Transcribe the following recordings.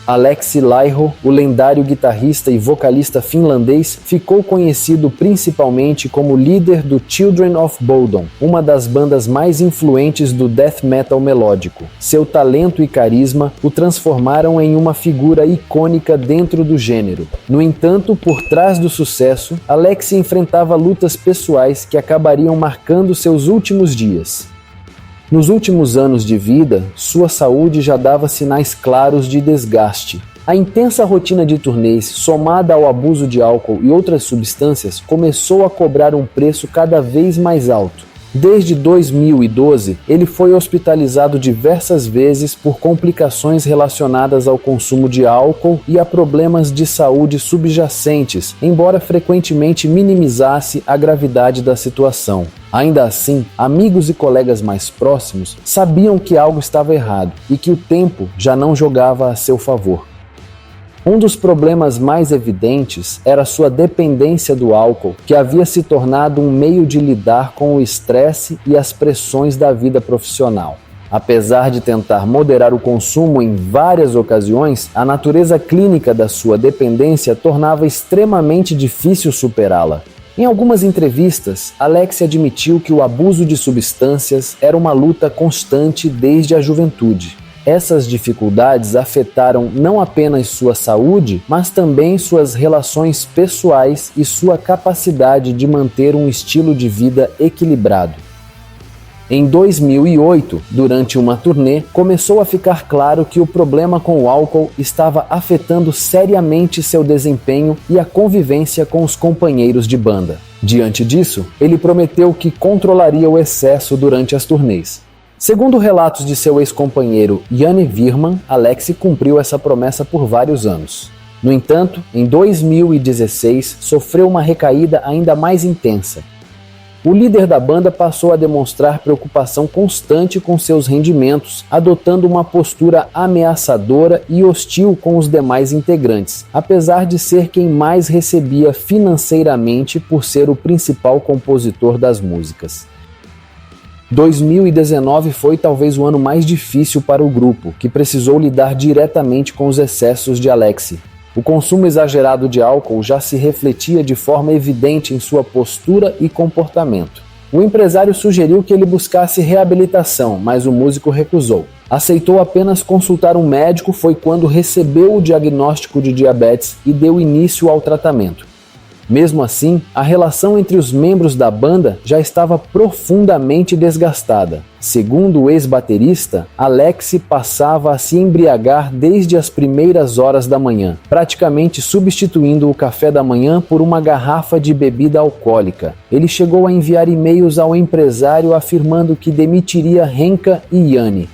Aleksi Laiho, o lendário guitarrista e vocalista finlandês, ficou conhecido principalmente como líder do Children of Bodom, uma das bandas mais influentes do death metal melódico. Seu talento e carisma o transformaram em uma figura icônica dentro do gênero. No entanto, por trás do sucesso, Aleksi enfrentava lutas pessoais que acabariam marcando seus últimos dias. Nos últimos anos de vida, sua saúde já dava sinais claros de desgaste. A intensa rotina de turnês, somada ao abuso de álcool e outras substâncias, começou a cobrar um preço cada vez mais alto. Desde 2012, ele foi hospitalizado diversas vezes por complicações relacionadas ao consumo de álcool e a problemas de saúde subjacentes, embora frequentemente minimizasse a gravidade da situação. Ainda assim, amigos e colegas mais próximos sabiam que algo estava errado e que o tempo já não jogava a seu favor. Um dos problemas mais evidentes era sua dependência do álcool, que havia se tornado um meio de lidar com o estresse e as pressões da vida profissional. Apesar de tentar moderar o consumo em várias ocasiões, a natureza clínica da sua dependência tornava extremamente difícil superá-la. Em algumas entrevistas, Aleksi admitiu que o abuso de substâncias era uma luta constante desde a juventude. Essas dificuldades afetaram não apenas sua saúde, mas também suas relações pessoais e sua capacidade de manter um estilo de vida equilibrado. Em 2008, durante uma turnê, começou a ficar claro que o problema com o álcool estava afetando seriamente seu desempenho e a convivência com os companheiros de banda. Diante disso, ele prometeu que controlaria o excesso durante as turnês. Segundo relatos de seu ex-companheiro Janne Virman, Aleksi cumpriu essa promessa por vários anos. No entanto, em 2016, sofreu uma recaída ainda mais intensa. O líder da banda passou a demonstrar preocupação constante com seus rendimentos, adotando uma postura ameaçadora e hostil com os demais integrantes, apesar de ser quem mais recebia financeiramente por ser o principal compositor das músicas. 2019 foi talvez o ano mais difícil para o grupo, que precisou lidar diretamente com os excessos de Aleksi. O consumo exagerado de álcool já se refletia de forma evidente em sua postura e comportamento. O empresário sugeriu que ele buscasse reabilitação, mas o músico recusou. Aceitou apenas consultar um médico foi quando recebeu o diagnóstico de diabetes e deu início ao tratamento. Mesmo assim, a relação entre os membros da banda já estava profundamente desgastada. Segundo o ex-baterista, Aleksi passava a se embriagar desde as primeiras horas da manhã, praticamente substituindo o café da manhã por uma garrafa de bebida alcoólica. Ele chegou a enviar e-mails ao empresário afirmando que demitiria Henka e Janne.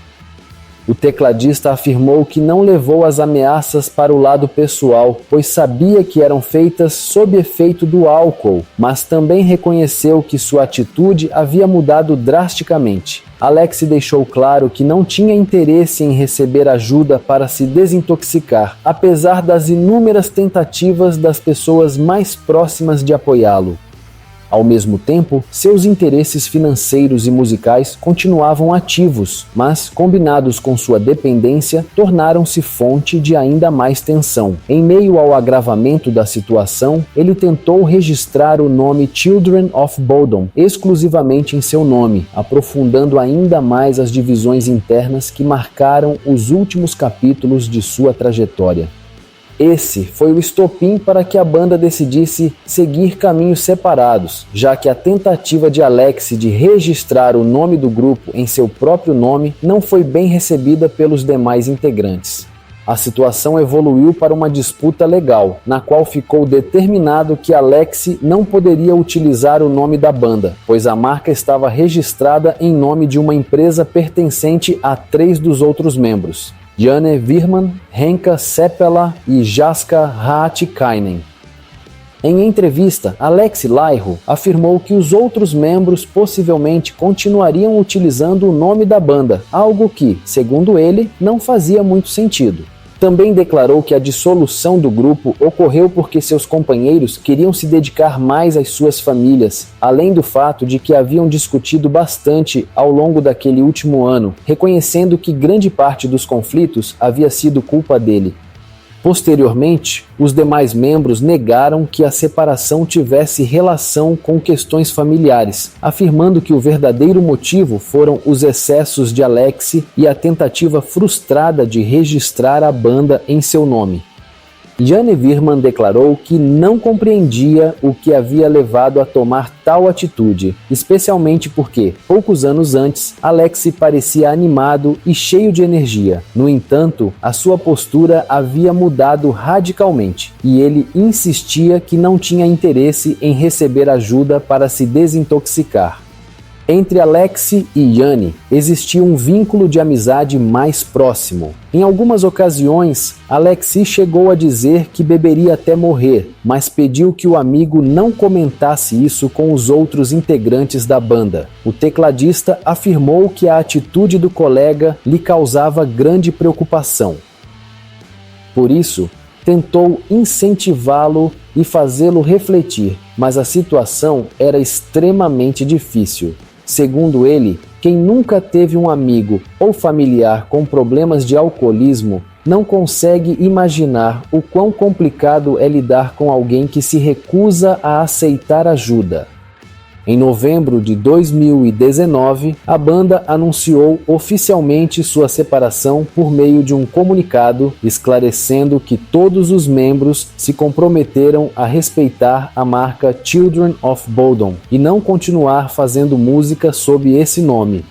O tecladista afirmou que não levou as ameaças para o lado pessoal, pois sabia que eram feitas sob efeito do álcool, mas também reconheceu que sua atitude havia mudado drasticamente. Aleksi deixou claro que não tinha interesse em receber ajuda para se desintoxicar, apesar das inúmeras tentativas das pessoas mais próximas de apoiá-lo. Ao mesmo tempo, seus interesses financeiros e musicais continuavam ativos, mas, combinados com sua dependência, tornaram-se fonte de ainda mais tensão. Em meio ao agravamento da situação, ele tentou registrar o nome Children of Bodom exclusivamente em seu nome, aprofundando ainda mais as divisões internas que marcaram os últimos capítulos de sua trajetória. Esse foi o estopim para que a banda decidisse seguir caminhos separados, já que a tentativa de Aleksi de registrar o nome do grupo em seu próprio nome não foi bem recebida pelos demais integrantes. A situação evoluiu para uma disputa legal, na qual ficou determinado que Aleksi não poderia utilizar o nome da banda, pois a marca estava registrada em nome de uma empresa pertencente a 3 dos outros membros: Janne Virman, Henka Seppälä e Jaska Raatikainen. Em entrevista, Aleksi Laiho afirmou que os outros membros possivelmente continuariam utilizando o nome da banda, algo que, segundo ele, não fazia muito sentido. Também declarou que a dissolução do grupo ocorreu porque seus companheiros queriam se dedicar mais às suas famílias, além do fato de que haviam discutido bastante ao longo daquele último ano, reconhecendo que grande parte dos conflitos havia sido culpa dele. Posteriormente, os demais membros negaram que a separação tivesse relação com questões familiares, afirmando que o verdadeiro motivo foram os excessos de Alexi e a tentativa frustrada de registrar a banda em seu nome. Janne Wirman declarou que não compreendia o que havia levado a tomar tal atitude, especialmente porque, poucos anos antes, Alexi parecia animado e cheio de energia. No entanto, a sua postura havia mudado radicalmente, e ele insistia que não tinha interesse em receber ajuda para se desintoxicar. Entre Alexi e Janne existia um vínculo de amizade mais próximo. Em algumas ocasiões, Alexi chegou a dizer que beberia até morrer, mas pediu que o amigo não comentasse isso com os outros integrantes da banda. O tecladista afirmou que a atitude do colega lhe causava grande preocupação. Por isso, tentou incentivá-lo e fazê-lo refletir, mas a situação era extremamente difícil. Segundo ele, quem nunca teve um amigo ou familiar com problemas de alcoolismo não consegue imaginar o quão complicado é lidar com alguém que se recusa a aceitar ajuda. Em novembro de 2019, a banda anunciou oficialmente sua separação por meio de um comunicado, esclarecendo que todos os membros se comprometeram a respeitar a marca Children of Bodom e não continuar fazendo música sob esse nome.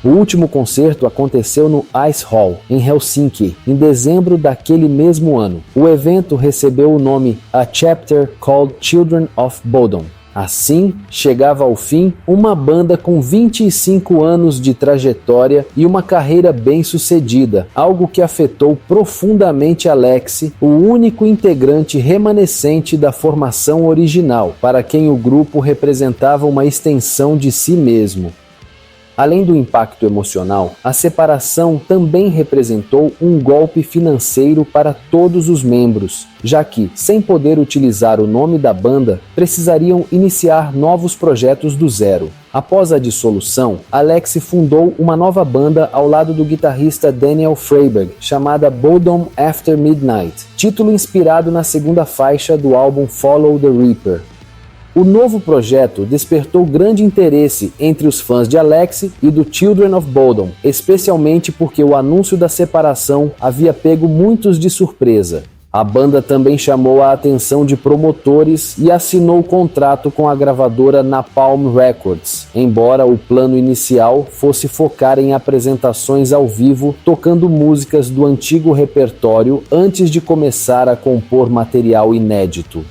O último concerto aconteceu no Ice Hall, em Helsinki, em dezembro daquele mesmo ano. O evento recebeu o nome A Chapter Called Children of Bodom. Assim, chegava ao fim uma banda com 25 anos de trajetória e uma carreira bem-sucedida, algo que afetou profundamente Alexi, o único integrante remanescente da formação original, para quem o grupo representava uma extensão de si mesmo. Além do impacto emocional, a separação também representou um golpe financeiro para todos os membros, já que, sem poder utilizar o nome da banda, precisariam iniciar novos projetos do zero. Após a dissolução, Alexi fundou uma nova banda ao lado do guitarrista Daniel Freiberg, chamada Bodom After Midnight, título inspirado na segunda faixa do álbum Follow the Reaper. O novo projeto despertou grande interesse entre os fãs de Alexi e do Children of Bodom, especialmente porque o anúncio da separação havia pego muitos de surpresa. A banda também chamou a atenção de promotores e assinou contrato com a gravadora Napalm Records, embora o plano inicial fosse focar em apresentações ao vivo, tocando músicas do antigo repertório antes de começar a compor material inédito.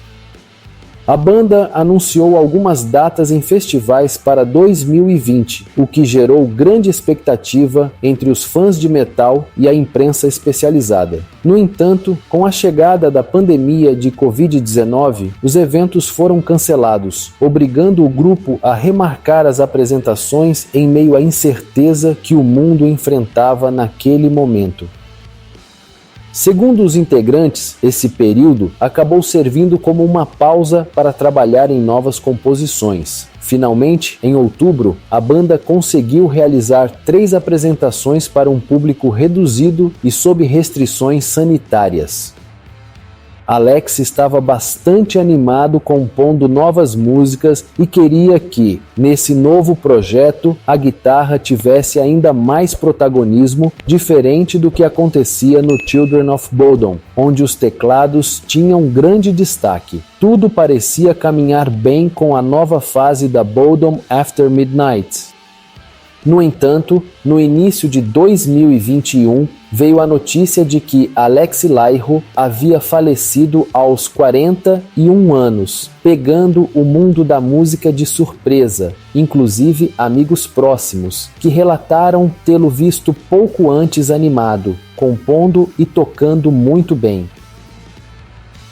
A banda anunciou algumas datas em festivais para 2020, o que gerou grande expectativa entre os fãs de metal e a imprensa especializada. No entanto, com a chegada da pandemia de Covid-19, os eventos foram cancelados, obrigando o grupo a remarcar as apresentações em meio à incerteza que o mundo enfrentava naquele momento. Segundo os integrantes, esse período acabou servindo como uma pausa para trabalhar em novas composições. Finalmente, em outubro, a banda conseguiu realizar 3 apresentações para um público reduzido e sob restrições sanitárias. Alex estava bastante animado compondo novas músicas e queria que, nesse novo projeto, a guitarra tivesse ainda mais protagonismo, diferente do que acontecia no Children of Bodom, onde os teclados tinham grande destaque. Tudo parecia caminhar bem com a nova fase da Bodom After Midnight. No entanto, no início de 2021, veio a notícia de que Alexi Laiho havia falecido aos 41 anos, pegando o mundo da música de surpresa, inclusive amigos próximos, que relataram tê-lo visto pouco antes animado, compondo e tocando muito bem.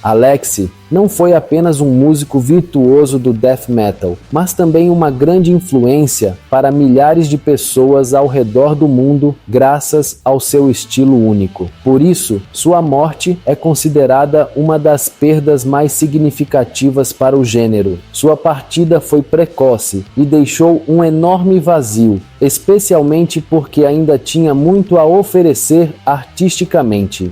Alexi não foi apenas um músico virtuoso do death metal, mas também uma grande influência para milhares de pessoas ao redor do mundo graças ao seu estilo único. Por isso, sua morte é considerada uma das perdas mais significativas para o gênero. Sua partida foi precoce e deixou um enorme vazio, especialmente porque ainda tinha muito a oferecer artisticamente.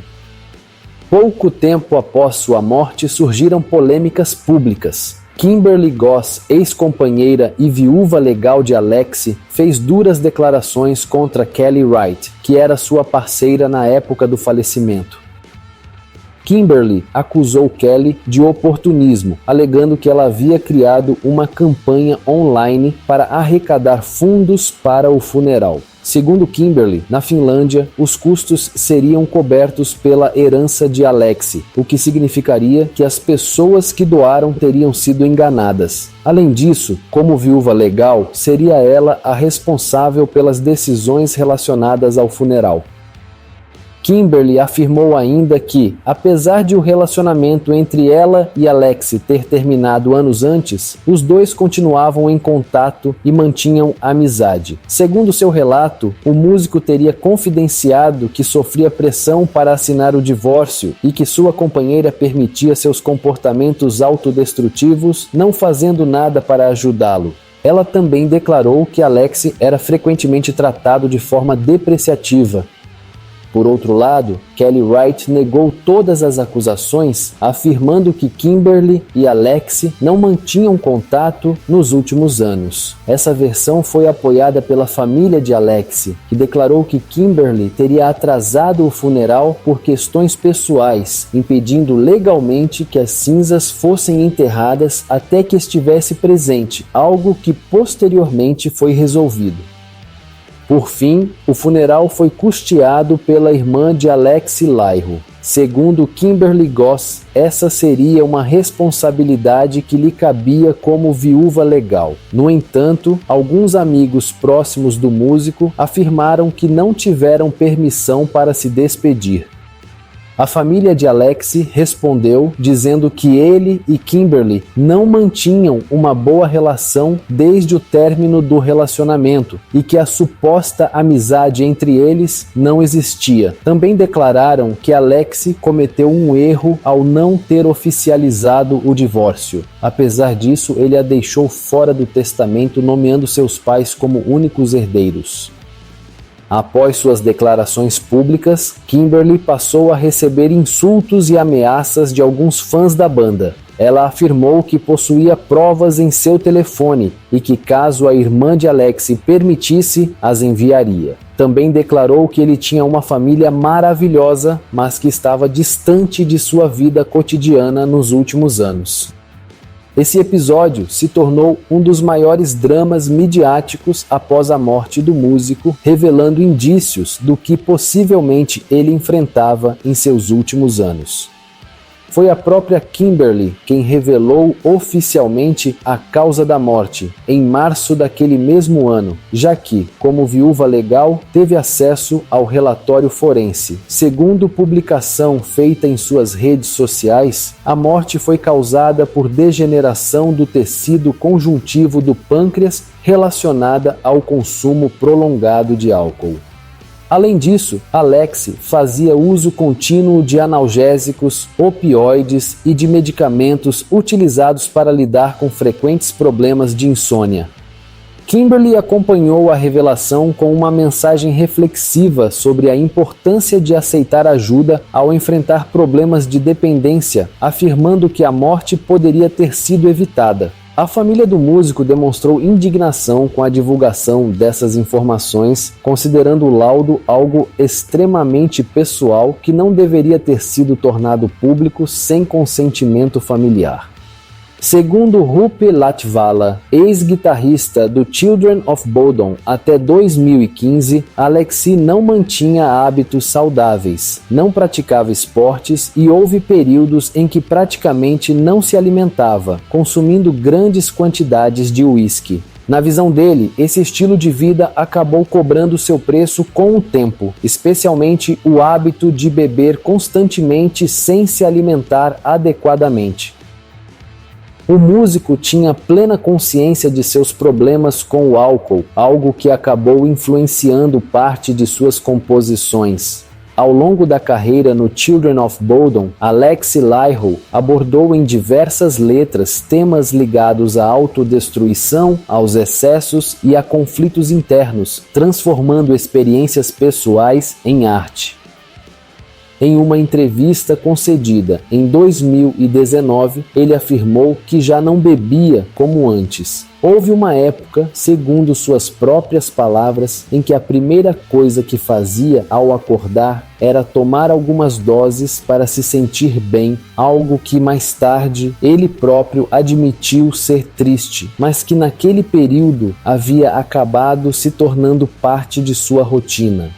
Pouco tempo após sua morte, surgiram polêmicas públicas. Kimberly Goss, ex-companheira e viúva legal de Alexi, fez duras declarações contra Kelly Wright, que era sua parceira na época do falecimento. Kimberly acusou Kelly de oportunismo, alegando que ela havia criado uma campanha online para arrecadar fundos para o funeral. Segundo Kimberly, na Finlândia, os custos seriam cobertos pela herança de Alexi, o que significaria que as pessoas que doaram teriam sido enganadas. Além disso, como viúva legal, seria ela a responsável pelas decisões relacionadas ao funeral. Kimberly afirmou ainda que, apesar de o relacionamento entre ela e Alexi ter terminado anos antes, os dois continuavam em contato e mantinham amizade. Segundo seu relato, o músico teria confidenciado que sofria pressão para assinar o divórcio e que sua companheira permitia seus comportamentos autodestrutivos, não fazendo nada para ajudá-lo. Ela também declarou que Alexi era frequentemente tratado de forma depreciativa. Por outro lado, Kelly Wright negou todas as acusações, afirmando que Kimberly e Alexi não mantinham contato nos últimos anos. Essa versão foi apoiada pela família de Alexi, que declarou que Kimberly teria atrasado o funeral por questões pessoais, impedindo legalmente que as cinzas fossem enterradas até que estivesse presente, algo que posteriormente foi resolvido. Por fim, o funeral foi custeado pela irmã de Alexi Laiho. Segundo Kimberly Goss, essa seria uma responsabilidade que lhe cabia como viúva legal. No entanto, alguns amigos próximos do músico afirmaram que não tiveram permissão para se despedir. A família de Alexi respondeu dizendo que ele e Kimberly não mantinham uma boa relação desde o término do relacionamento e que a suposta amizade entre eles não existia. Também declararam que Alexi cometeu um erro ao não ter oficializado o divórcio. Apesar disso, ele a deixou fora do testamento, nomeando seus pais como únicos herdeiros. Após suas declarações públicas, Kimberly passou a receber insultos e ameaças de alguns fãs da banda. Ela afirmou que possuía provas em seu telefone e que, caso a irmã de Alexi permitisse, as enviaria. Também declarou que ele tinha uma família maravilhosa, mas que estava distante de sua vida cotidiana nos últimos anos. Esse episódio se tornou um dos maiores dramas midiáticos após a morte do músico, revelando indícios do que possivelmente ele enfrentava em seus últimos anos. Foi a própria Kimberly quem revelou oficialmente a causa da morte, em março daquele mesmo ano, já que, como viúva legal, teve acesso ao relatório forense. Segundo publicação feita em suas redes sociais, a morte foi causada por degeneração do tecido conjuntivo do pâncreas relacionada ao consumo prolongado de álcool. Além disso, Alexi fazia uso contínuo de analgésicos, opioides e de medicamentos utilizados para lidar com frequentes problemas de insônia. Kimberly acompanhou a revelação com uma mensagem reflexiva sobre a importância de aceitar ajuda ao enfrentar problemas de dependência, afirmando que a morte poderia ter sido evitada. A família do músico demonstrou indignação com a divulgação dessas informações, considerando o laudo algo extremamente pessoal que não deveria ter sido tornado público sem consentimento familiar. Segundo Rupi Latvala, ex-guitarrista do Children of Bodom até 2015, Alexi não mantinha hábitos saudáveis, não praticava esportes e houve períodos em que praticamente não se alimentava, consumindo grandes quantidades de uísque. Na visão dele, esse estilo de vida acabou cobrando seu preço com o tempo, especialmente o hábito de beber constantemente sem se alimentar adequadamente. O músico tinha plena consciência de seus problemas com o álcool, algo que acabou influenciando parte de suas composições. Ao longo da carreira no Children of Bodom, Alexi Laiho abordou em diversas letras temas ligados à autodestruição, aos excessos e a conflitos internos, transformando experiências pessoais em arte. Em uma entrevista concedida em 2019, ele afirmou que já não bebia como antes. Houve uma época, segundo suas próprias palavras, em que a primeira coisa que fazia ao acordar era tomar algumas doses para se sentir bem, algo que mais tarde ele próprio admitiu ser triste, mas que naquele período havia acabado se tornando parte de sua rotina.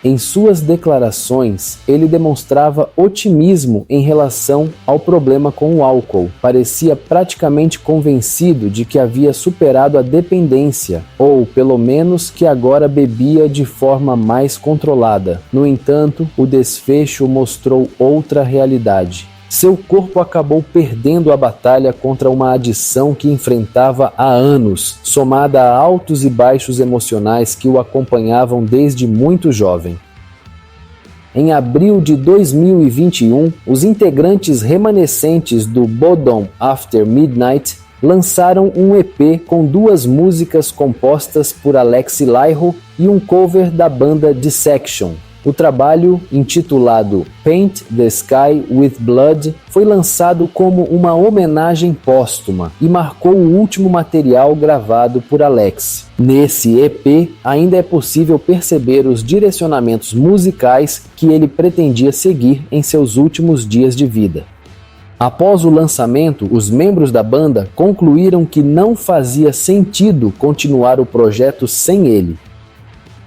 Em suas declarações, ele demonstrava otimismo em relação ao problema com o álcool. Parecia praticamente convencido de que havia superado a dependência, ou pelo menos que agora bebia de forma mais controlada. No entanto, o desfecho mostrou outra realidade. Seu corpo acabou perdendo a batalha contra uma adição que enfrentava há anos, somada a altos e baixos emocionais que o acompanhavam desde muito jovem. Em abril de 2021, os integrantes remanescentes do Bodom After Midnight lançaram um EP com 2 músicas compostas por Alexi Laiho e um cover da banda Dissection. O trabalho, intitulado Paint the Sky with Blood, foi lançado como uma homenagem póstuma e marcou o último material gravado por Alex. Nesse EP, ainda é possível perceber os direcionamentos musicais que ele pretendia seguir em seus últimos dias de vida. Após o lançamento, os membros da banda concluíram que não fazia sentido continuar o projeto sem ele.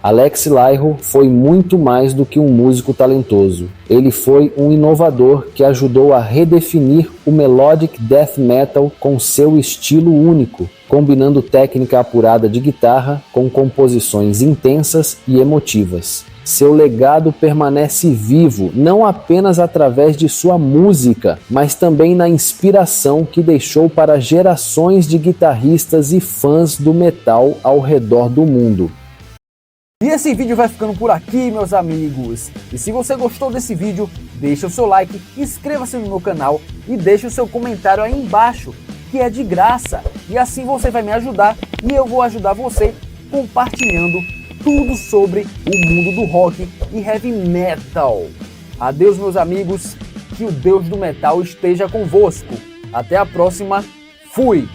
Alexi Laiho foi muito mais do que um músico talentoso. Ele foi um inovador que ajudou a redefinir o melodic death metal com seu estilo único, combinando técnica apurada de guitarra com composições intensas e emotivas. Seu legado permanece vivo não apenas através de sua música, mas também na inspiração que deixou para gerações de guitarristas e fãs do metal ao redor do mundo. E esse vídeo vai ficando por aqui, meus amigos. E se você gostou desse vídeo, deixa o seu like, inscreva-se no meu canal e deixe o seu comentário aí embaixo, que é de graça. E assim você vai me ajudar e eu vou ajudar você compartilhando tudo sobre o mundo do rock e heavy metal. Adeus, meus amigos, que o Deus do metal esteja convosco. Até a próxima, fui!